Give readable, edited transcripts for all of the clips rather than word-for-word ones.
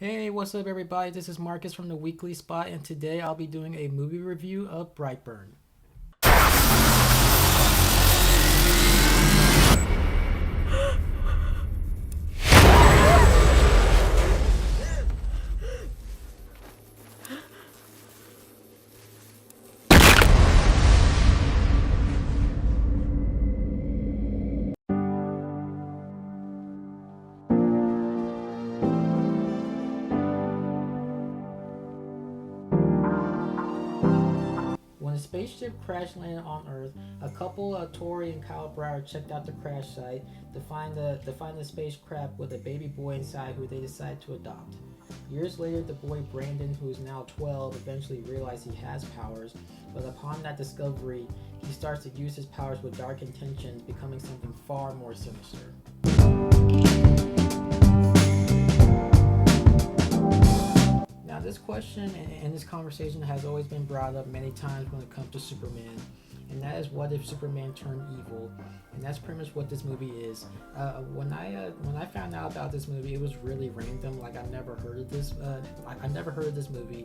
Hey, what's up, everybody? This is Marcus from the Weekly Spot, and today I'll be doing a movie review of BrightBurn. When a spaceship crash landed on Earth, a couple, Tori and Kyle Breyer, checked out the crash site to find the spacecraft with a baby boy inside who they decide to adopt. Years later, the boy Brandon, who is now 12, eventually realizes he has powers, but upon that discovery, he starts to use his powers with dark intentions, becoming something far more sinister. Now, this question and this conversation has always been brought up many times when it comes to Superman, and that is, what if Superman turned evil? And that's pretty much what this movie is. When I found out about this movie, it was really random. Like, I never heard of this. I never heard of this movie,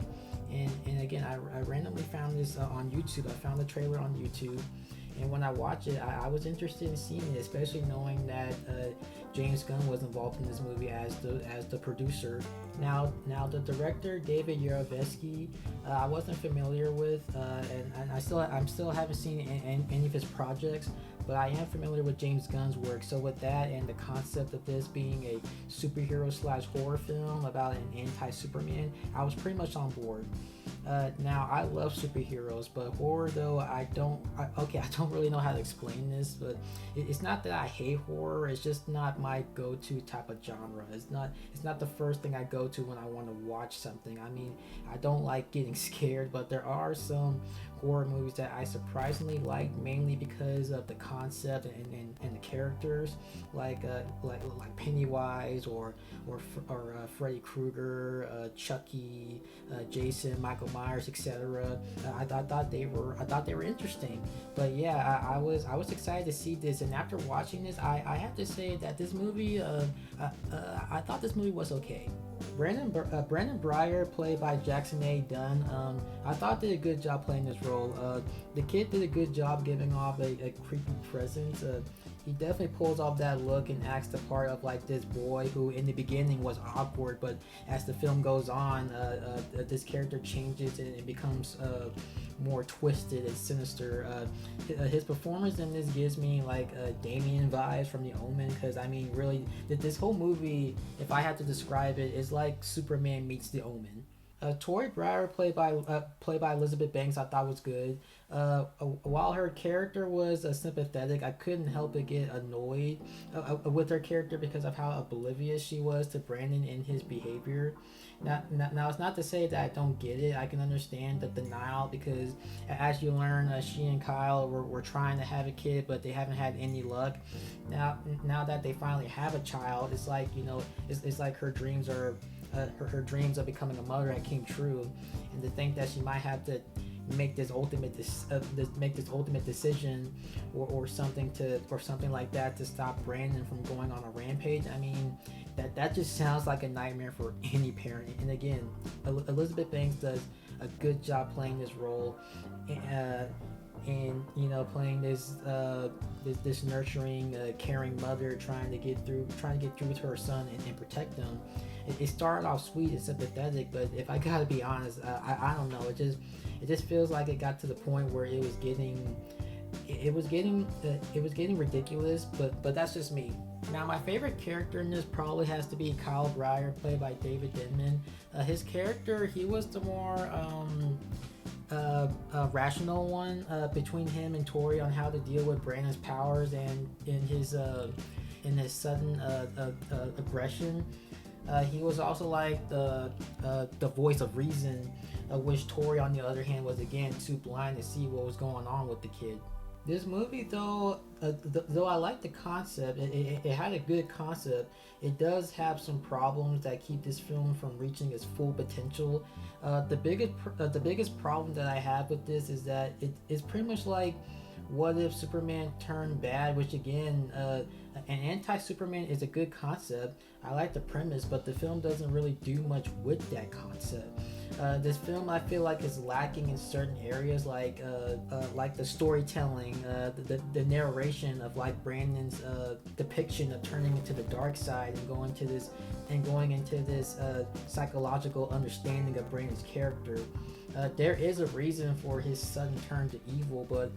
and again, I randomly found this on YouTube. I found the trailer on YouTube. And when I watched it, I was interested in seeing it, especially knowing that James Gunn was involved in this movie as the producer. Now the director David Yarovesky, I wasn't familiar with, and I'm still haven't seen any of his projects, but I am familiar with James Gunn's work. So with that and the concept of this being a superhero slash horror film about an anti-Superman, I was pretty much on board. Now, I love superheroes, but horror though, I don't really know how to explain this, but it's not that I hate horror, it's just not my go-to type of genre. It's not the first thing I go to when I want to watch something. I mean, I don't like getting scared, but there are some horror movies that I surprisingly like, mainly because of the concept and the characters, like Pennywise or Freddy Krueger, Chucky, Jason, Michael Myers, etc. I thought they were interesting. But yeah, I was excited to see this, and after watching this, I have to say that this movie, I thought this movie was okay. Brandon Breyer, played by Jackson A. Dunn, I thought did a good job playing this role. The kid did a good job giving off a creepy presence. He definitely pulls off that look and acts the part of like this boy who in the beginning was awkward, but as the film goes on, this character changes and it becomes more twisted and sinister. His performance in this gives me like Damien vibes from The Omen, because I mean, really, this whole movie, if I had to describe it, is like Superman meets The Omen. Tori Breyer, played by Elizabeth Banks, I thought was good. While her character was sympathetic, I couldn't help but get annoyed with her character because of how oblivious she was to Brandon and his behavior. Now, it's not to say that I don't get it. I can understand the denial, because as you learn, she and Kyle were trying to have a kid, but they haven't had any luck. Now that they finally have a child, it's like, it's like her dreams are her dreams of becoming a mother that came true, and to think that she might have to make this ultimate decision or something like that to stop Brandon from going on a rampage. I mean, that just sounds like a nightmare for any parent. And again, Elizabeth Banks does a good job playing this role, and playing this nurturing, caring mother trying to get through to her son and protect him. It started off sweet and sympathetic, but if I gotta be honest, I don't know. It just feels like it got to the point where it was getting ridiculous. But that's just me. Now, my favorite character in this probably has to be Kyle Breyer, played by David Denman. His character, he was the more rational one between him and Tori on how to deal with Brandon's powers and in his sudden aggression. He was also like the voice of reason, which Tori, on the other hand, was again too blind to see what was going on with the kid. This movie, though, though I like the concept, it had a good concept. It does have some problems that keep this film from reaching its full potential. The biggest problem that I have with this is that it's pretty much like what if Superman turned bad, which again, an anti-Superman is a good concept. I like the premise, but the film doesn't really do much with that concept. This film, I feel like, is lacking in certain areas, like the storytelling, the narration of like Brandon's depiction of turning into the dark side and going into this psychological understanding of Brandon's character. There is a reason for his sudden turn to evil, but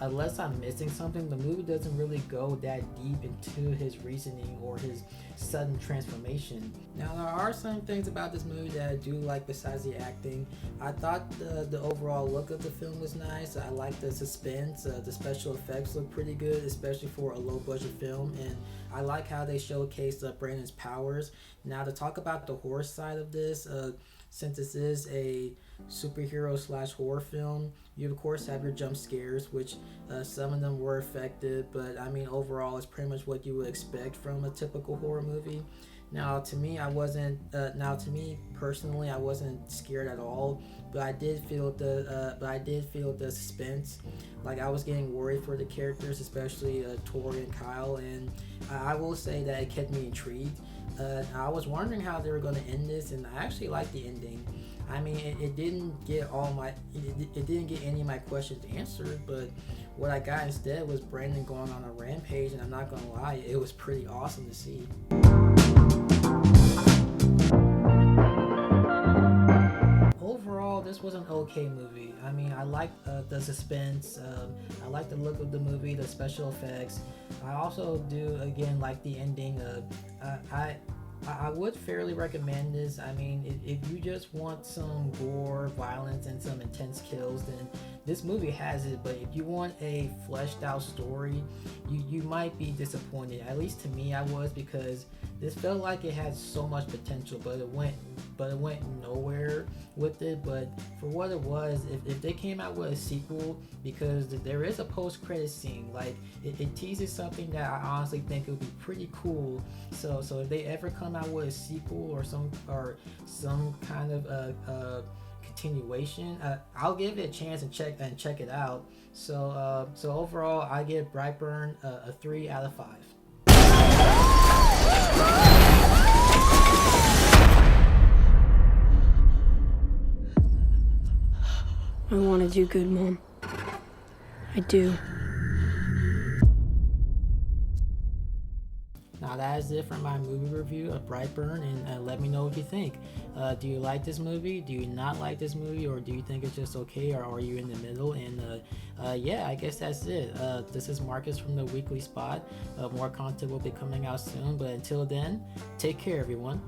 unless I'm missing something, the movie doesn't really go that deep into his reasoning or his sudden transformation. Now, there are some things about this movie that I do like besides the acting. I thought the overall look of the film was nice. I like the suspense. The special effects look pretty good, especially for a low-budget film, and I like how they showcase Brandon's powers. Now, to talk about the horror side of this, since this is a superhero / horror film, you of course have your jump scares, which some of them were effective, but I mean overall it's pretty much what you would expect from a typical horror movie. Now to me personally, I wasn't scared at all, but I did feel the suspense. Like, I was getting worried for the characters, especially Tori and Kyle, and I will say that it kept me intrigued. I was wondering how they were going to end this, and I actually liked the ending. I mean, it didn't get any of my questions answered, but what I got instead was Brandon going on a rampage, and I'm not gonna lie, it was pretty awesome to see. Overall, this was an okay movie. I mean, I liked the suspense. I like the look of the movie, the special effects. I also do again like the ending. I would fairly recommend this. I mean, if you just want some gore, violence, and some intense kills, then this movie has it. But if you want a fleshed out story, you might be disappointed. At least to me, I was, because this felt like it had so much potential, but it went nowhere with it. But for what it was, if they came out with a sequel, because there is a post-credit scene, like it teases something that I honestly think it would be pretty cool. So if they ever come out with a sequel or some kind of continuation, I'll give it a chance and check it out. So overall, I give BrightBurn a 3 out of 5. I want to do good, Mom. I do. Now that is it for my movie review of BrightBurn, and let me know what you think. Do you like this movie? Do you not like this movie? Or do you think it's just okay? Or are you in the middle? And yeah, I guess that's it. This is Marcus from the Weekly Spot. More content will be coming out soon, but until then, take care, everyone.